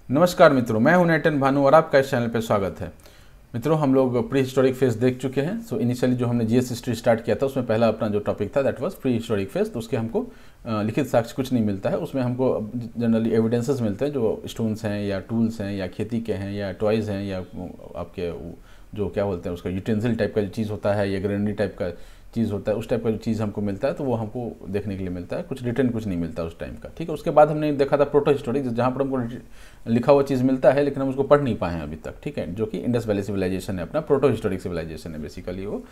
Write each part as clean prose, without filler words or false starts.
नमस्कार मित्रों, मैं हूं नेटन भानु और आपका इस चैनल पे स्वागत है। मित्रों, हम लोग प्री हिस्टोरिक फेज देख चुके हैं। सो इनिशियली जो हमने जीएस हिस्ट्री स्टार्ट किया था उसमें पहला अपना जो टॉपिक था that was pre historic phase. तो उसके हमको लिखित साक्ष्य कुछ नहीं मिलता है, उसमें हमको जनरली एविडेंसेस मिलते हैं जो स्टोन्स हैं या टूल्स हैं या खेती के हैं या टॉयज़ हैं या आपके जो क्या बोलते हैं उसका यूटेंसिल टाइप का जो चीज़ होता है या ग्रेनरी टाइप का चीज़ होता है, उस टाइप का जो चीज़ हमको मिलता है तो वो हमको देखने के लिए मिलता है। कुछ रिटर्न कुछ नहीं मिलता उस टाइम का, ठीक है। उसके बाद हमने देखा था प्रोटो हिस्टोरिक, जहाँ पर हमको लिखा हुआ चीज़ मिलता है लेकिन हम उसको पढ़ नहीं पाए हैं अभी तक, ठीक है, जो कि इंडस वैली सिविलाइजेशन है, अपना प्रोटो हिस्टोरिक सिविलाइजेशन है बेसिकली वो,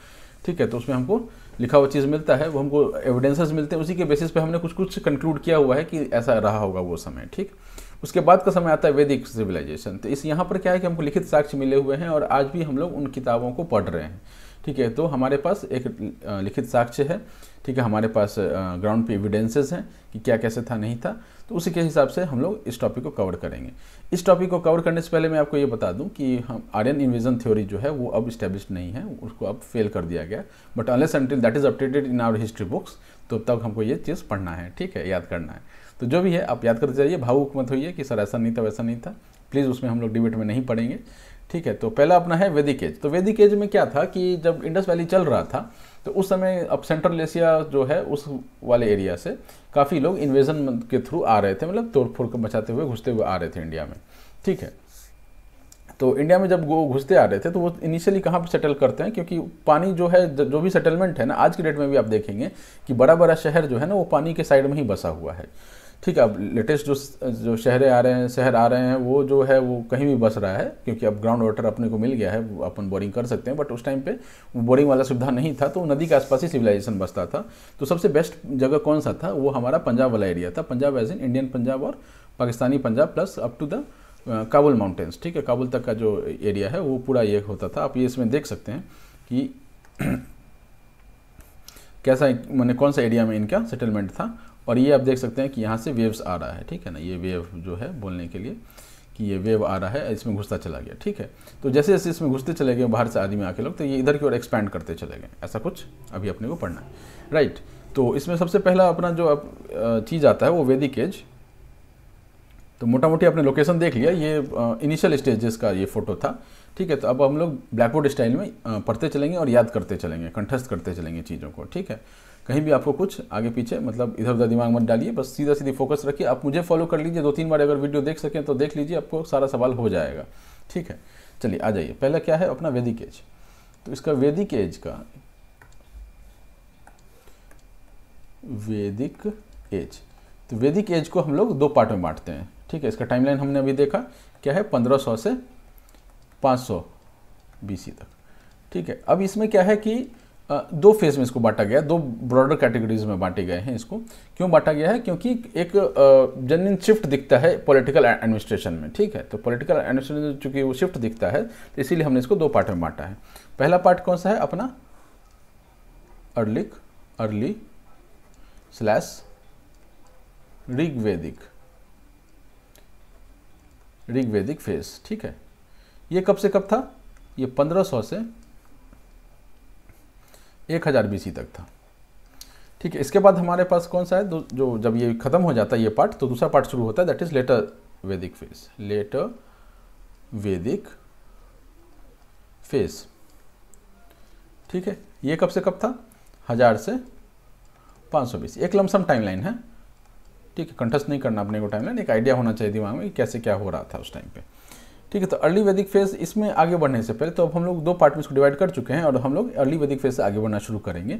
ठीक है। तो उसमें हमको लिखा हुआ चीज़ मिलता है, वो हमको एविडेंसेस मिलते हैं, उसी के बेसिस पे हमने कुछ कुछ कंक्लूड किया हुआ है कि ऐसा रहा होगा वो समय, ठीक। उसके बाद का समय आता है वैदिक सिविलाइजेशन। तो इस यहाँ पर क्या है कि हमको लिखित साक्ष्य मिले हुए हैं और आज भी हम लोग उन किताबों को पढ़ रहे हैं, ठीक है। तो हमारे पास एक लिखित साक्ष्य है, ठीक है, हमारे पास ग्राउंड पे एविडेंसेस हैं कि क्या कैसे था नहीं था। तो उसी के हिसाब से हम लोग इस टॉपिक को कवर करेंगे। इस टॉपिक को कवर करने से पहले मैं आपको ये बता दूं कि हम आर्यन इन्वेजन थ्योरी जो है वो अब इस्टेब्लिश नहीं है, उसको अब फेल कर दिया गया। But unless until that is updated in our history books, तो तब हमको ये चीज़ पढ़ना है, ठीक है, याद करना है। तो जो भी है आप याद करते जाइए, भावुक मत होइए कि सर ऐसा नहीं था वैसा नहीं था, प्लीज़ उसमें हम लोग डिबेट में नहीं पढ़ेंगे, ठीक है। तो पहला अपना है वैदिक एज। तो वैदिक एज में क्या था कि जब इंडस वैली चल रहा था तो उस समय अब सेंट्रल एशिया जो है उस वाले एरिया से काफ़ी लोग इन्वेजन के थ्रू आ रहे थे, मतलब तोड़ फोड़ को मचाते हुए घुसते हुए आ रहे थे इंडिया में, ठीक है। तो इंडिया में जब वो घुसते आ रहे थे तो वो इनिशियली कहाँ पर सेटल करते हैं, क्योंकि पानी जो है, जो भी सेटलमेंट है ना, आज की डेट में भी आप देखेंगे कि बड़ा बड़ा शहर जो है ना वो पानी के साइड में ही बसा हुआ है, ठीक है। अब लेटेस्ट जो शहर आ रहे हैं वो जो है वो कहीं भी बस रहा है, क्योंकि अब ग्राउंड वाटर अपने को मिल गया है, अपन बोरिंग कर सकते हैं। बट उस टाइम पे बोरिंग वाला सुविधा नहीं था, तो नदी के आसपास ही सिविलाइजेशन बसता था। तो सबसे बेस्ट जगह कौन सा था, वो हमारा पंजाब वाला एरिया था। Punjab as in Indian Punjab और Pakistani Punjab plus up to the Kabul mountains, ठीक है, काबुल तक का जो एरिया है वो पूरा ये होता था। आप ये इसमें देख सकते हैं कि कैसा, मैंने कौन सा एरिया में इनका सेटलमेंट था। और ये आप देख सकते हैं कि यहाँ से वेव्स आ रहा है, ठीक है ना, ये वेव जो है बोलने के लिए कि ये वेव आ रहा है, इसमें घुसता चला गया, ठीक है। तो जैसे जैसे इसमें घुसते चले गए बाहर से आदमी आके लोग, तो ये इधर की ओर एक्सपैंड करते चले गए। ऐसा कुछ अभी अपने को पढ़ना है, राइट। तो इसमें सबसे पहला अपना जो चीज़ आता है वो वैदिक एज। तो मोटा मोटी आपने लोकेशन देख लिया, ये इनिशियल स्टेजेस का ये फोटो था, ठीक है। तो अब हम लोग ब्लैकबोर्ड स्टाइल में पढ़ते चलेंगे और याद करते चलेंगे, कंठस्थ करते चलेंगे चीज़ों को, ठीक है। कहीं भी आपको कुछ आगे पीछे मतलब इधर उधर दिमाग मत डालिए, बस सीधा सीधी फोकस रखिए। आप मुझे फॉलो कर लीजिए, 2-3 बार अगर वीडियो देख सकें तो देख लीजिए, आपको सारा सवाल हो जाएगा, ठीक है। चलिए आ जाइए, पहला क्या है अपना वैदिक एज। तो इसका वैदिक एज का वैदिक एज, तो वैदिक एज को हम लोग 2 पार्ट में बांटते हैं, ठीक है। इसका टाइमलाइन हमने अभी देखा क्या है, 1500 से 500 BC तक, ठीक है। अब इसमें क्या है कि 2 फेज में इसको बांटा गया, 2 ब्रॉडर कैटेगरीज में बांटे गए हैं। इसको क्यों बांटा गया है, क्योंकि एक जेन्युइन शिफ्ट दिखता है पॉलिटिकल एडमिनिस्ट्रेशन में, ठीक है। तो पॉलिटिकल एडमिनिस्ट्रेशन चूंकि वो शिफ्ट दिखता है तो इसीलिए हमने इसको 2 पार्ट में बांटा है। पहला पार्ट कौन सा है अपना, अर्ली स्लैश ऋग्वेदिक फेज, ठीक है। ये कब से कब था, ये 1500 से 1000 BC तक था, ठीक है। इसके बाद हमारे पास कौन सा है, जो जब ये खत्म हो जाता है ये पार्ट, तो दूसरा पार्ट शुरू होता है, दैट इज लेटर वैदिक फेज, ठीक है। ये कब से कब था, 1000 से 500 BC। एक लमसम टाइमलाइन है, ठीक है, कंठस्थ नहीं करना अपने को टाइमलाइन, एक आइडिया होना चाहिए दिमाग में कि कैसे क्या हो रहा था उस टाइम पे, ठीक है। तो अर्ली वैदिक फेज, इसमें आगे बढ़ने से पहले तो अब हम लोग 2 पार्ट में इसको डिवाइड कर चुके हैं और हम लोग अर्ली वैदिक फेज से आगे बढ़ना शुरू करेंगे,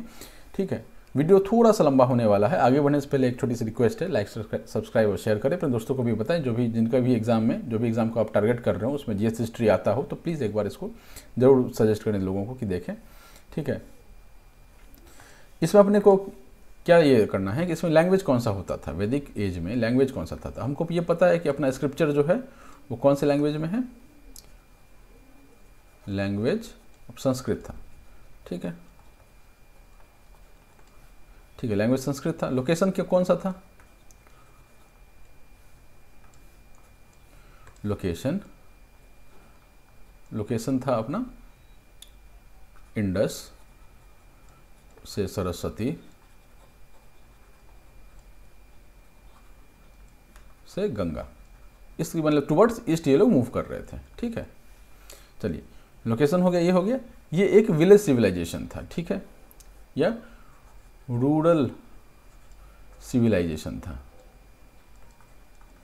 ठीक है। वीडियो थोड़ा सा लंबा होने वाला है, आगे बढ़ने से पहले एक छोटी सी रिक्वेस्ट है, लाइक सब्सक्राइब और शेयर करें। अपने दोस्तों को भी बताएं, जिनका भी एग्जाम में, जो भी एग्जाम को आप टारगेट कर रहे हो उसमें जीएस हिस्ट्री आता हो तो प्लीज़ एक बार इसको जरूर सजेस्ट करें लोगों को कि देखें, ठीक है। इसमें अपने को क्या ये करना है कि इसमें लैंग्वेज कौन सा होता था, वैदिक एज में लैंग्वेज कौन सा था। हमको ये पता है कि अपना स्क्रिप्चर जो है वो कौन से लैंग्वेज में है, लैंग्वेज संस्कृत था, ठीक है, ठीक है, लैंग्वेज संस्कृत था। लोकेशन क्या कौन सा था, लोकेशन था अपना इंडस से सरस्वती से गंगा, इसकी मतलब टुवर्ड्स ईस्ट ये लोग मूव कर रहे थे। ठीक है, चलिए लोकेशन हो गया, ये हो गया। ये एक विलेज सिविलाइजेशन था, ठीक है, या रूरल सिविलाइजेशन था।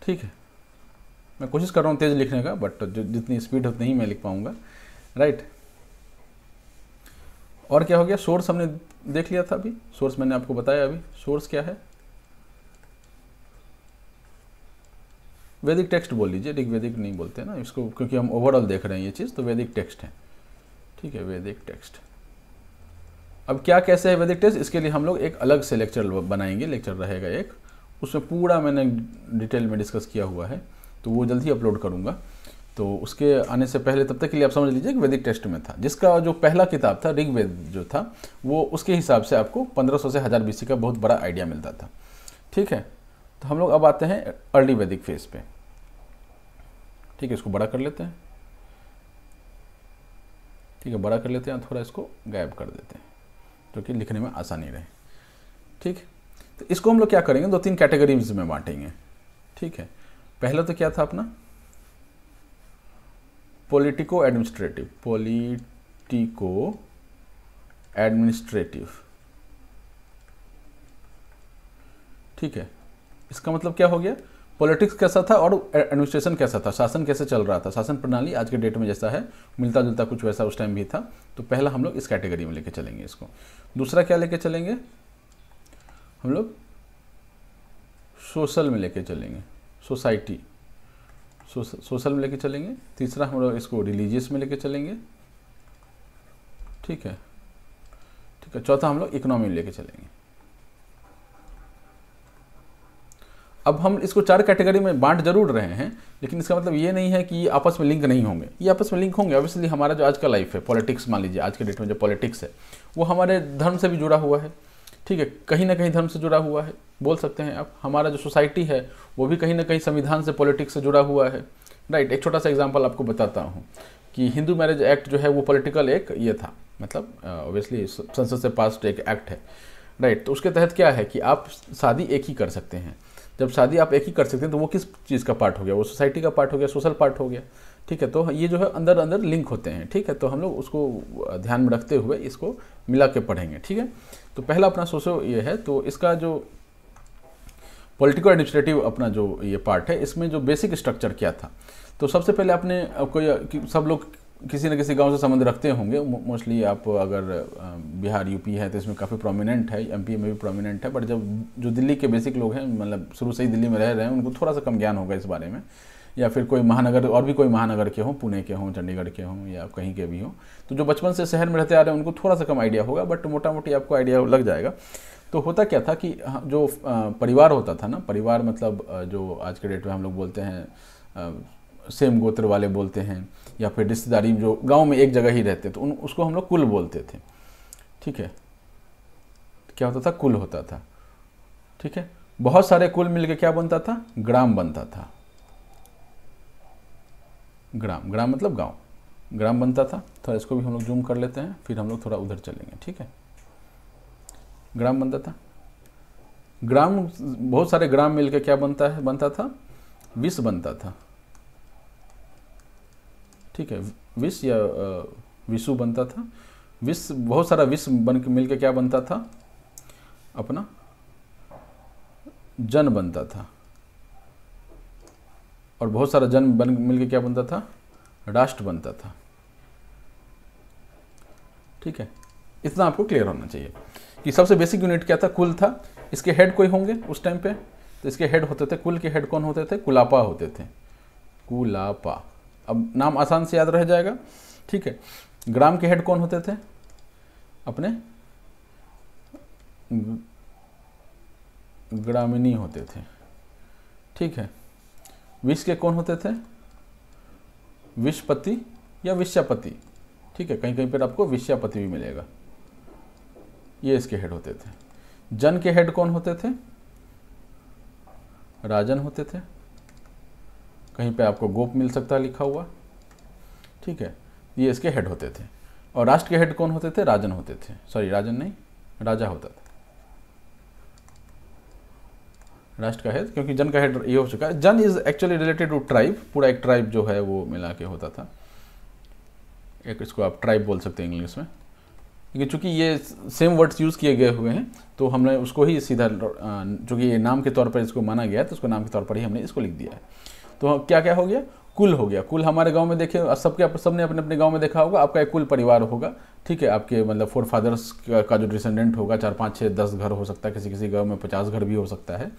ठीक है, मैं कोशिश कर रहा हूँ तेज लिखने का, बट जितनी स्पीड उतनी ही मैं लिख पाऊंगा, राइट। और क्या हो गया, सोर्स हमने देख लिया था अभी, सोर्स मैंने आपको बताया अभी, सोर्स क्या है, वैदिक टेक्स्ट बोल लीजिए, ऋग्वैदिक नहीं बोलते ना इसको, क्योंकि हम ओवरऑल देख रहे हैं ये चीज़, तो वैदिक टेक्स्ट है। ठीक है, वैदिक टेक्स्ट। अब क्या कैसे है वैदिक टेक्स्ट, इसके लिए हम लोग एक अलग से लेक्चर बनाएंगे, लेक्चर रहेगा एक, उसमें पूरा मैंने डिटेल में डिस्कस किया हुआ है, तो वो जल्द ही अपलोड करूँगा। तो उसके आने से पहले तब तक के लिए आप समझ लीजिए कि वैदिक टेक्स्ट में था, जिसका जो पहला किताब था ऋग्वेद जो था, वो उसके हिसाब से आपको 1500 से 1000 BC का बहुत बड़ा आइडिया मिलता था। ठीक है, तो हम लोग अब आते हैं अर्ली वैदिक फेज पे। ठीक है, इसको बड़ा कर लेते हैं। ठीक है, बड़ा कर लेते हैं, थोड़ा इसको गायब कर देते हैं, जो कि लिखने में आसानी रहे। ठीक, तो इसको हम लोग क्या करेंगे, 2-3 कैटेगरीज में बांटेंगे। ठीक है, पहला तो क्या था अपना पॉलिटिको एडमिनिस्ट्रेटिव, पॉलिटिको एडमिनिस्ट्रेटिव। ठीक है, इसका मतलब क्या हो गया, पॉलिटिक्स कैसा था और एडमिनिस्ट्रेशन कैसा था, शासन कैसे चल रहा था, शासन प्रणाली आज के डेट में जैसा है, मिलता जुलता कुछ वैसा उस टाइम भी था। तो पहला हम लोग इस कैटेगरी में लेके चलेंगे इसको। दूसरा क्या लेके चलेंगे हम लोग, सोशल में लेके चलेंगे, सोसाइटी, सोशल में लेके चलेंगे। तीसरा हम लोग इसको रिलीजियस में लेके चलेंगे। ठीक है, ठीक है, चौथा हम लोग इकोनॉमी में लेके चलेंगे। अब हम इसको 4 कैटेगरी में बांट जरूर रहे हैं, लेकिन इसका मतलब ये नहीं है कि ये आपस में लिंक नहीं होंगे, ये आपस में लिंक होंगे। ऑब्वियसली हमारा जो आज का लाइफ है, पॉलिटिक्स मान लीजिए, आज के डेट में जो पॉलिटिक्स है वो हमारे धर्म से भी जुड़ा हुआ है। ठीक है, कहीं ना कहीं धर्म से जुड़ा हुआ है, बोल सकते हैं आप। हमारा जो सोसाइटी है वो भी कहीं ना कहीं संविधान से, पॉलिटिक्स से जुड़ा हुआ है, राइट। एक छोटा सा एग्जांपल आपको बताता हूँ कि हिंदू मैरिज एक्ट जो है वो पॉलिटिकल एक ये था, मतलब ऑब्वियसली संसद से पास एक एक्ट है, राइट। तो उसके तहत क्या है कि आप शादी एक ही कर सकते हैं। जब शादी आप एक ही कर सकते हैं तो वो किस चीज़ का पार्ट हो गया, वो सोसाइटी का पार्ट हो गया, सोशल पार्ट हो गया। ठीक है, तो ये जो है अंदर अंदर लिंक होते हैं। ठीक है, तो हम लोग उसको ध्यान में रखते हुए इसको मिला के पढ़ेंगे। ठीक है, तो पहला अपना सोशो ये है, तो इसका जो पॉलिटिकल एडमिनिस्ट्रेटिव अपना जो ये पार्ट है, इसमें जो बेसिक स्ट्रक्चर क्या था। तो सबसे पहले आपने कोई सब लोग किसी न किसी गांव से संबंध रखते होंगे मोस्टली। आप अगर बिहार यूपी है तो इसमें काफ़ी प्रोमिनेंट है, एमपी में भी प्रोमिनेंट है, बट जब जो दिल्ली के बेसिक लोग हैं, मतलब शुरू से ही दिल्ली में रह रहे हैं, उनको थोड़ा सा कम ज्ञान होगा इस बारे में। या फिर कोई महानगर, और भी कोई महानगर के हों, पुणे के हों, चंडीगढ़ के हों, या कहीं के भी हों, तो जो बचपन से शहर में रहते आ रहे हैं उनको थोड़ा सा कम आइडिया होगा, बट मोटा मोटी आपको आइडिया लग जाएगा। तो होता क्या था कि जो परिवार होता था ना, परिवार मतलब जो आज के डेट में हम लोग बोलते हैं सेम गोत्र वाले बोलते हैं, या फिर रिश्तेदारी जो गांव में एक जगह ही रहते, तो उसको हम लोग कुल बोलते थे। ठीक है, क्या होता था, कुल होता था। ठीक है, बहुत सारे कुल मिलके क्या बनता था, ग्राम बनता था। ग्राम, ग्राम मतलब गांव, ग्राम बनता था। थोड़ा इसको भी हम लोग जूम कर लेते हैं, फिर हम लोग थोड़ा उधर चलेंगे। ठीक है, ग्राम बनता था। ग्राम, बहुत सारे ग्राम मिलके क्या बनता था, विश्व बनता था। ठीक है, विश्व या विश्व बनता था। विश्व, बहुत सारा विश्व बन के मिलके क्या बनता था, अपना जन बनता था। और बहुत सारा जन बन मिलके क्या बनता था, राष्ट्र बनता था। ठीक है, इतना आपको क्लियर होना चाहिए कि सबसे बेसिक यूनिट क्या था, कुल था। इसके हेड कोई होंगे उस टाइम पे, तो इसके हेड होते थे, कुल के हेड कौन होते थे, कुलापा होते थे, कुलापा। अब नाम आसान से याद रह जाएगा। ठीक है, ग्राम के हेड कौन होते थे, अपने ग्रामीणी होते थे। ठीक है, विश्व के कौन होते थे, विश्वपति या विश्यापति। ठीक है, कहीं कहीं पर आपको विश्यापति भी मिलेगा, ये इसके हेड होते थे। जन के हेड कौन होते थे, राजन होते थे। कहीं पे आपको गोप मिल सकता है लिखा हुआ। ठीक है, ये इसके हेड होते थे। और राष्ट्र के हेड कौन होते थे, राजन होते थे। सॉरी, राजन नहीं, राजा होता था। राष्ट्र का हेड, क्योंकि जन का हेड ये हो चुका है। जन is actually related to tribe, पूरा एक ट्राइब जो है वो मिला के होता था, एक इसको आप ट्राइब बोल सकते हैं इंग्लिश में, लेकिन चूंकि ये सेम वर्ड्स यूज़ किए गए हुए हैं तो हमने उसको ही सीधा, चूँकि ये नाम के तौर पर इसको माना गया है तो उसको नाम के तौर पर ही हमने इसको लिख दिया है। तो क्या क्या हो गया, कुल हो गया। कुल हमारे गांव में देखे सबने अपने अपने गांव में देखा होगा, आपका एक कुल परिवार होगा, ठीक है, आपके मतलब 4 फादर्स का जो डिसेंडेंट होगा, 4 5 6 10 घर हो सकता है, किसी किसी गांव में 50 घर भी हो सकता है,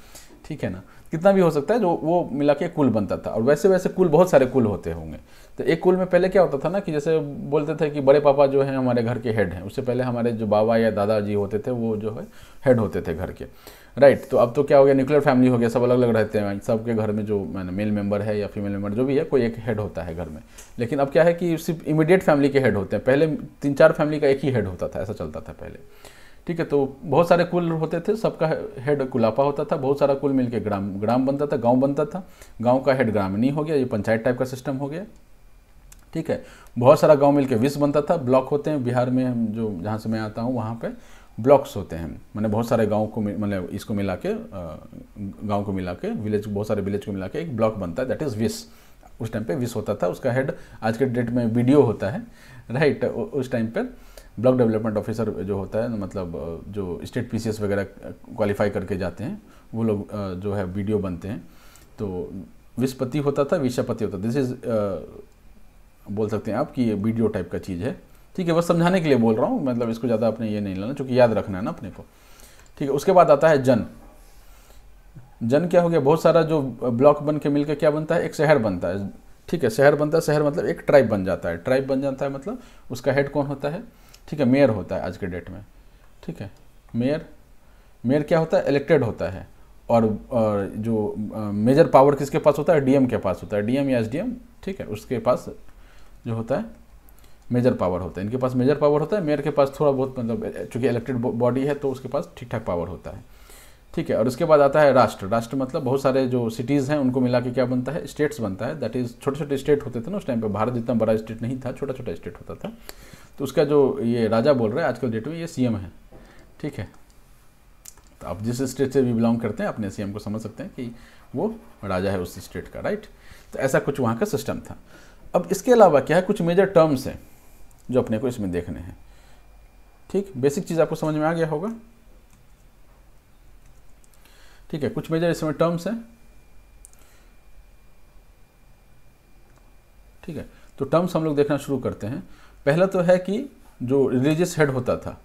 ठीक है ना, कितना भी हो सकता है, जो वो मिला के कुल बनता था। और वैसे वैसे कुल बहुत सारे कुल होते होंगे। तो एक कुल में पहले क्या होता था ना कि जैसे बोलते थे कि बड़े पापा जो हैं हमारे घर के हेड हैं, उससे पहले हमारे जो बाबा या दादाजी होते थे वो जो है हेड होते थे घर के, राइट। तो अब तो क्या हो गया, न्यूक्लियर फैमिली हो गया, सब अलग अलग रहते हैं, सबके घर में जो मेल मेंबर है या फीमेल मेंबर जो भी है, कोई एक हेड होता है घर में। लेकिन अब क्या है कि सिर्फ इमीडिएट फैमिली के हेड होते हैं, पहले 3-4 फैमिली का एक ही हेड होता था, ऐसा चलता था पहले, ठीक है। तो बहुत सारे कुल होते थे, सबका हेड कुलापा होता था, बहुत सारा कुल मिलके ग्राम बनता था, गांव बनता था, गांव का हेड ग्रामीणी हो गया, ये पंचायत टाइप का सिस्टम हो गया, ठीक है। बहुत सारा गांव मिलके विश्व बनता था, ब्लॉक होते हैं बिहार में, हम जो जहाँ से मैं आता हूँ वहाँ पे ब्लॉक्स होते हैं, मैंने बहुत सारे गाँव को मतलब इसको मिला के गाँव को मिला के विलेज, बहुत सारे विलेज को मिला के एक ब्लॉक बनता है, दैट इज़ विस। उस टाइम पे विस होता था, उसका हेड आज के डेट में वीडियो होता है, राइट। उस टाइम पर ब्लॉक डेवलपमेंट ऑफिसर जो होता है, मतलब जो स्टेट पीसीएस वगैरह क्वालिफाई करके जाते हैं वो लोग जो है वीडियो बनते हैं। तो विस्पति होता था, विषापति होता था, दिस इज़ बोल सकते हैं आप कि ये वीडियो टाइप का चीज़ है, ठीक है। बस समझाने के लिए बोल रहा हूँ, मतलब इसको ज़्यादा आपने ये नहीं लेना, क्योंकि याद रखना है ना अपने को, ठीक है। उसके बाद आता है जन। जन क्या हो गया, बहुत सारा जो ब्लॉक बन के मिलकर क्या बनता है, एक शहर बनता है, ठीक है। शहर बनता है, शहर मतलब एक ट्राइब बन जाता है, ट्राइब बन जाता है मतलब उसका हेड कौन होता है, ठीक है, मेयर होता है आज के डेट में, ठीक है। मेयर क्या होता है, इलेक्टेड होता है। और जो मेजर पावर किसके पास होता है, डीएम के पास होता है, डीएम या एसडीएम, ठीक है, उसके पास जो होता है मेजर पावर होता है, इनके पास मेजर पावर होता है। मेयर के पास थोड़ा बहुत, मतलब चूंकि इलेक्टेड बॉडी है तो उसके पास ठीक ठाक पावर होता है, ठीक है। और उसके बाद आता है राष्ट्र। राष्ट्र मतलब बहुत सारे जो सिटीज़ हैं उनको मिला के क्या बनता है, स्टेट्स बनता है, दैट इज़ छोटे छोटे स्टेट होते थे ना उस टाइम पे, भारत जितना बड़ा स्टेट नहीं था, छोटा छोटा स्टेट होता था। तो उसका जो ये राजा बोल रहे हैं आजकल डेट में, ये सीएम है, ठीक है। तो आप जिस स्टेट से भी बिलोंग करते हैं अपने सीएम को समझ सकते हैं कि वो राजा है उस स्टेट का, राइट। तो ऐसा कुछ वहाँ का सिस्टम था। अब इसके अलावा क्या है, कुछ मेजर टर्म्स हैं जो अपने को इसमें देखने हैं, ठीक। बेसिक चीज़ आपको समझ में आ गया होगा, ठीक है। कुछ मेजर इसमें टर्म्स हैं, ठीक है। तो टर्म्स हम लोग देखना शुरू करते हैं। पहला तो है कि जो रिलीजियस हेड होता था,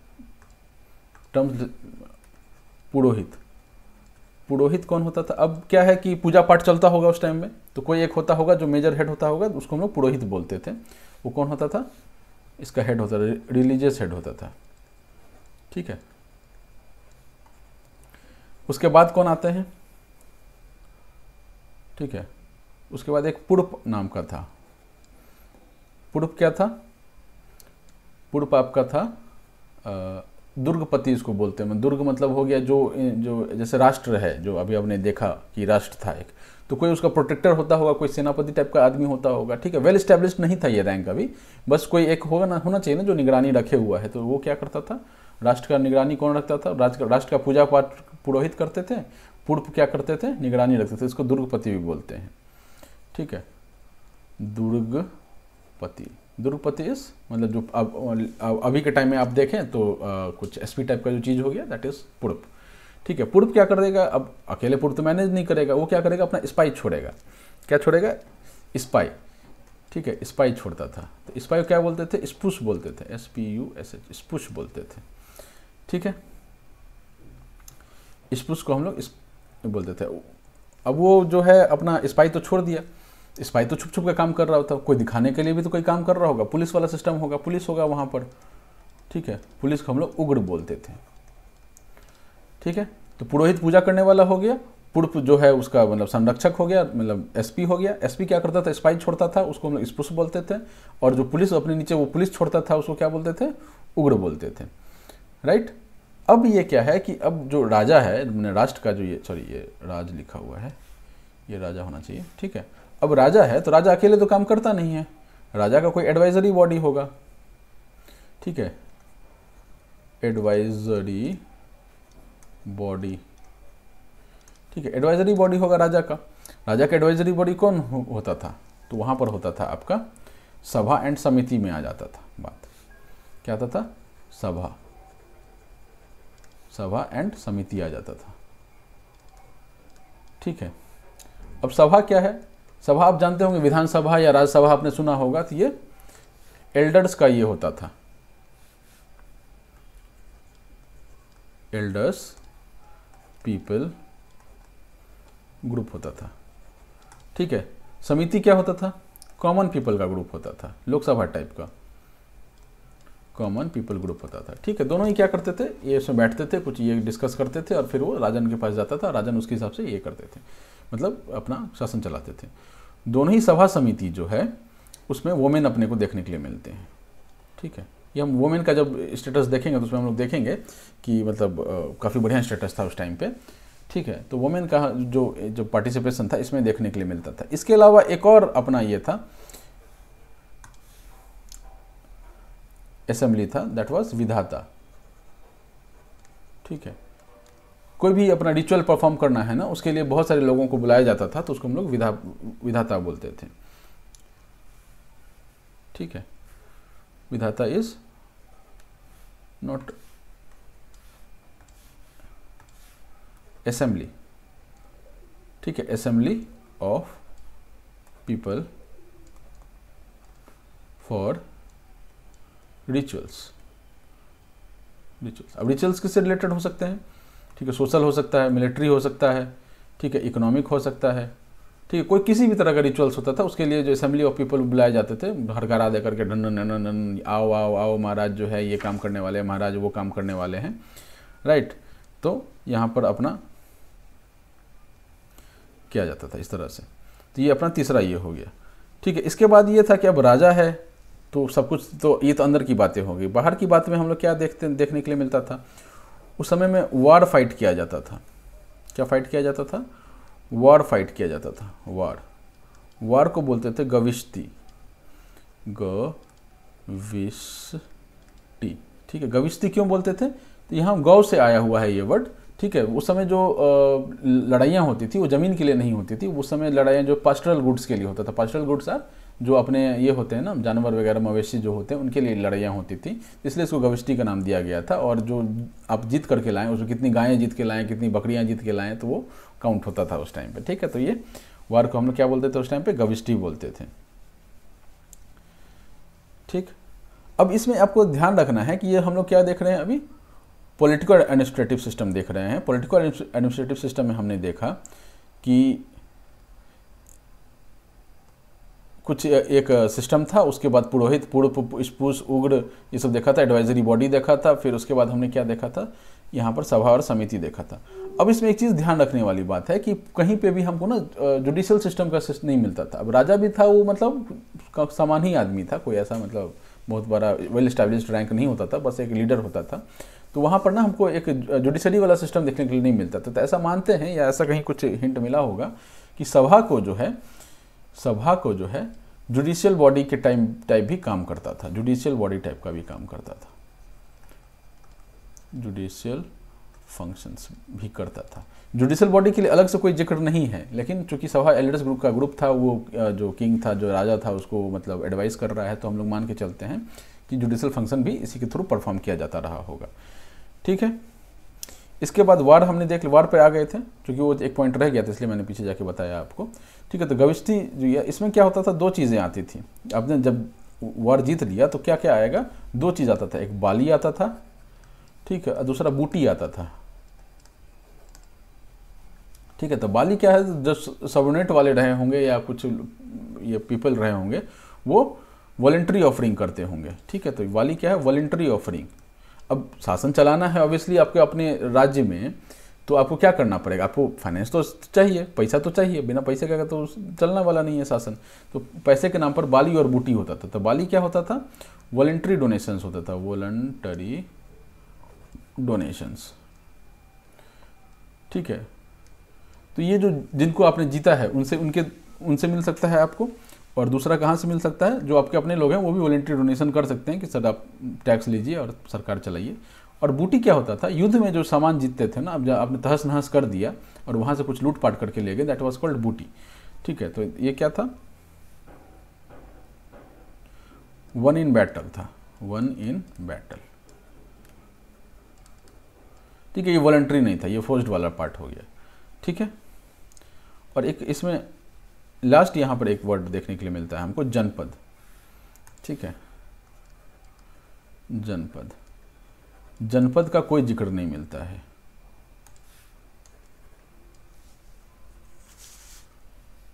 टर्म्स पुरोहित। पुरोहित कौन होता था, अब क्या है कि पूजा पाठ चलता होगा उस टाइम में, तो कोई एक होता होगा जो मेजर हेड होता होगा, उसको हम लोग पुरोहित बोलते थे। वो कौन होता था, इसका हेड होता था, रिलीजियस हेड होता था, ठीक है। उसके बाद कौन आते हैं, ठीक है। उसके बाद एक पुरुप नाम का था। पुरुप क्या था, पुरुप आपका था दुर्गपति, इसको बोलते हैं। दुर्ग मतलब हो गया जो जैसे राष्ट्र है, जो अभी आपने देखा कि राष्ट्र था एक, तो कोई उसका प्रोटेक्टर होता होगा, कोई सेनापति टाइप का आदमी होता होगा, ठीक है। वेल एस्टेब्लिश्ड नहीं था ये रैंक अभी, बस कोई एक होना चाहिए ना जो निगरानी रखे हुआ है। तो वो क्या करता था, राष्ट्र का निगरानी कौन रखता था, राष्ट्र का पूजा पाठ पुरोहित करते थे, पूर्व क्या करते थे, निगरानी रखते थे, इसको दुर्गपति भी बोलते हैं, ठीक है। दुर्गपति इस मतलब जो अब अभी के टाइम में आप देखें तो कुछ एसपी टाइप का जो चीज़ हो गया, दैट इज पूर्व, ठीक है। पूर्व क्या कर देगा, अब अकेले पूर्व तो मैनेज नहीं करेगा, वो क्या करेगा, अपना स्पाई छोड़ेगा। क्या छोड़ेगा, स्पाई, ठीक है, स्पाई छोड़ता था। तो स्पाई क्या बोलते थे, स्पुश बोलते थे, SPUSH, स्पुश बोलते थे, ठीक है। स्पुश को हम लोग बोलते थे। अब वो जो है अपना स्पाई तो छोड़ दिया, स्पाई तो छुप छुप के काम कर रहा होता, कोई दिखाने के लिए भी तो कोई काम कर रहा होगा, पुलिस वाला सिस्टम होगा, पुलिस होगा वहाँ पर, ठीक है। पुलिस को हम लोग उग्र बोलते थे, ठीक है। तो पुरोहित पूजा करने वाला हो गया, पूर्व जो है उसका मतलब संरक्षक हो गया, मतलब एसपी हो गया। एसपी क्या करता था, स्पाई छोड़ता था, उसको हम लोग स्पुश बोलते थे। और जो पुलिस अपने नीचे वो पुलिस छोड़ता था, उसको क्या बोलते थे, उग्र बोलते थे, राइट। अब ये क्या है कि अब जो राजा है, राष्ट्र का जो ये राज लिखा हुआ है, ये राजा होना चाहिए, ठीक है। अब राजा है तो राजा अकेले तो काम करता नहीं है, राजा का कोई एडवाइजरी बॉडी होगा, ठीक है, एडवाइजरी बॉडी, ठीक है। एडवाइजरी बॉडी होगा राजा का एडवाइजरी बॉडी कौन होता था, तो वहाँ पर होता था आपका सभा एंड समिति में आ जाता था बात। क्या आता था? सभा एंड समिति आ जाता था। ठीक है। अब सभा क्या है? सभा आप जानते होंगे, विधानसभा या राज्यसभा आपने सुना होगा, तो ये एल्डर्स का ये होता था, एल्डर्स पीपल ग्रुप होता था। ठीक है। समिति क्या होता था? कॉमन पीपल का ग्रुप होता था, लोकसभा टाइप का कॉमन पीपल ग्रुप होता था। ठीक है। दोनों ही क्या करते थे, ये इसमें बैठते थे, कुछ ये डिस्कस करते थे और फिर वो राजन के पास जाता था, राजन उसके हिसाब से ये करते थे, मतलब अपना शासन चलाते थे। दोनों ही सभा समिति जो है उसमें वोमेन अपने को देखने के लिए मिलते हैं। ठीक है। ये हम वोमेन का जब स्टेटस देखेंगे तो उसमें हम लोग देखेंगे कि मतलब काफ़ी बढ़िया स्टेटस था उस टाइम पे। ठीक है। तो वोमेन का जो पार्टिसिपेशन था इसमें देखने के लिए मिलता था। इसके अलावा एक और अपना ये था, असेंबली था, दैट वाज विधाता। ठीक है। कोई भी अपना रिचुअल परफॉर्म करना है ना, उसके लिए बहुत सारे लोगों को बुलाया जाता था, तो उसको हम लोग विधाता बोलते थे। ठीक है। विधाता इज नॉट असेंबली। ठीक है। Assembly of people for rituals. अब रिचुअल्स किससे रिलेटेड हो सकते हैं? ठीक है। सोशल हो सकता है, मिलिट्री हो सकता है, ठीक है, इकोनॉमिक हो सकता है। ठीक है। कोई किसी भी तरह का रिचुअल्स होता था, उसके लिए जो असेंबली ऑफ पीपल बुलाए जाते थे, हरकारा दे करके ढन ढन ढन, आओ आओ आओ महाराज जो है ये काम करने वाले हैं, महाराज वो काम करने वाले हैं, राइट। तो यहाँ पर अपना किया जाता था इस तरह से। तो ये अपना तीसरा ये हो गया। ठीक है। इसके बाद ये था कि अब राजा है तो सब कुछ, तो ये तो अंदर की बातें हो गई। बाहर की बात में हम लोग क्या देखने के लिए मिलता था? उस समय में वार फाइट किया जाता था। क्या फाइट किया जाता था? वार फाइट किया जाता था। वार को बोलते थे गविष्टि। गविष्टि। ठीक है। गविष्टि क्यों बोलते थे? तो यहाँ गौ से आया हुआ है ये वर्ड। ठीक है। उस समय जो लड़ाइयाँ होती थी वो ज़मीन के लिए नहीं होती थी। उस समय लड़ाइयाँ जो पास्टरल गुड्स के लिए होता था। पास्टरल गुड्स जो अपने ये होते हैं ना, जानवर वगैरह मवेशी जो होते हैं, उनके लिए लड़ाइयाँ होती थी, इसलिए इसको गविष्टि का नाम दिया गया था। और जो आप जीत करके लाएँ, उसमें कितनी गायें जीत के लाएँ, कितनी बकरियाँ जीत के लाएँ, तो वो काउंट होता था उस टाइम पे। ठीक है। तो ये वार को हम लोग क्या बोलते थे उस टाइम पे? गविष्टि बोलते थे। ठीक। अब इसमें आपको ध्यान रखना है कि ये हम लोग क्या देख रहे हैं अभी? पॉलिटिकल एडमिनिस्ट्रेटिव सिस्टम देख रहे हैं। पॉलिटिकल एडमिनिस्ट्रेटिव सिस्टम में हमने देखा कि कुछ एक सिस्टम था, उसके बाद पुरोहित, स्पुरुष, उग्र, ये सब देखा था, एडवाइजरी बॉडी देखा था, फिर उसके बाद हमने क्या देखा था? यहाँ पर सभा और समिति देखा था। अब इसमें एक चीज़ ध्यान रखने वाली बात है कि कहीं पे भी हमको ना जुडिशियल सिस्टम का नहीं मिलता था। अब राजा भी था, वो मतलब समान ही आदमी था, कोई ऐसा मतलब बहुत बड़ा वेल एस्टैब्लिश्ड रैंक नहीं होता था, बस एक लीडर होता था। तो वहाँ पर ना हमको एक जुडिशरी वाला सिस्टम देखने के लिए नहीं मिलता था। तो ऐसा मानते हैं या ऐसा कहीं कुछ हिंट मिला होगा कि सभा को जो है जुडिशियल बॉडी के टाइप भी काम करता था, जुडिशियल बॉडी टाइप का भी काम करता था, जुडिशियल फंक्शंस भी करता था। जुडिशियल बॉडी के लिए अलग से कोई जिक्र नहीं है, लेकिन चूंकि सभा एल्डर्स ग्रुप का ग्रुप था, वो जो किंग था, जो राजा था, उसको मतलब एडवाइस कर रहा है, तो हम लोग मान के चलते हैं कि जुडिशियल फंक्शन भी इसी के थ्रू परफॉर्म किया जाता रहा होगा। ठीक है। इसके बाद वार हमने देख लिया, वार पे आ गए थे, क्योंकि वो एक पॉइंट रह गया था इसलिए मैंने पीछे जाके बताया आपको। ठीक है। तो गविष्टि जो इसमें क्या होता था, दो चीज़ें आती थी। आपने जब वार जीत लिया तो क्या क्या आएगा? दो चीज़ आता था, एक बाली आता था, ठीक है, और दूसरा बूटी आता था। ठीक है। तो बाली क्या है? जो सबोर्डिनेट वाले रहे होंगे या कुछ ये पीपल रहे होंगे, वो वॉलंटरी ऑफरिंग करते होंगे। ठीक है। तो बाली क्या है? Voluntary offering. अब शासन चलाना है ऑब्वियसली आपके अपने राज्य में, तो आपको क्या करना पड़ेगा? आपको फाइनेंस तो चाहिए, पैसा तो चाहिए, बिना पैसे का तो चलना वाला नहीं है शासन। तो पैसे के नाम पर बाली और बूटी होता था। तो बाली क्या होता था? वॉलंटरी डोनेशंस होता था, वॉलंटरी डोनेशंस। ठीक है। तो ये जो जिनको आपने जीता है उनसे मिल सकता है आपको। और दूसरा कहाँ से मिल सकता है? जो आपके अपने लोग हैं वो भी वॉलंटरी डोनेशन कर सकते हैं कि सर आप टैक्स लीजिए और सरकार चलाइए, और बूटी क्या होता था, युद्ध में जो सामान जीतते थे ना, अब जब आपने तहस नहस कर दिया और वहाँ से कुछ लूटपाट करके ले गए, दैट वाज कॉल्ड बूटी। ठीक है, तो ये क्या था, वन इन बैटल था, वन इन बैटल। ठीक है, ये वॉलंटरी नहीं था, ये फोर्स्ड वाला पार्ट हो गया। ठीक है, और एक इसमें लास्ट यहाँ पर एक वर्ड देखने के लिए मिलता है हमको, जनपद। ठीक है, जनपद, जनपद का कोई जिक्र नहीं मिलता है।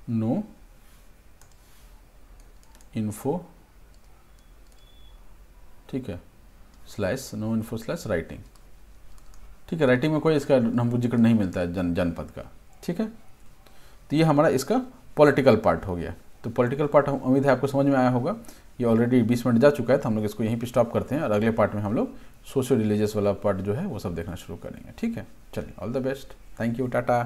नो इन्फो, ठीक है, slash no info slash writing. ठीक है, राइटिंग में कोई इसका हमको जिक्र नहीं मिलता है जनपद का। ठीक है, तो ये हमारा इसका पॉलिटिकल पार्ट हो गया। तो पॉलिटिकल पार्ट हम उम्मीद है आपको समझ में आया होगा। ये ऑलरेडी 20 मिनट जा चुका है, तो हम लोग इसको यहीं पे स्टॉप करते हैं और अगले पार्ट में हम लोग सोशल रिलीजियस वाला पार्ट जो है वो सब देखना शुरू करेंगे। ठीक है, चलिए, all the best, thank you, Tata.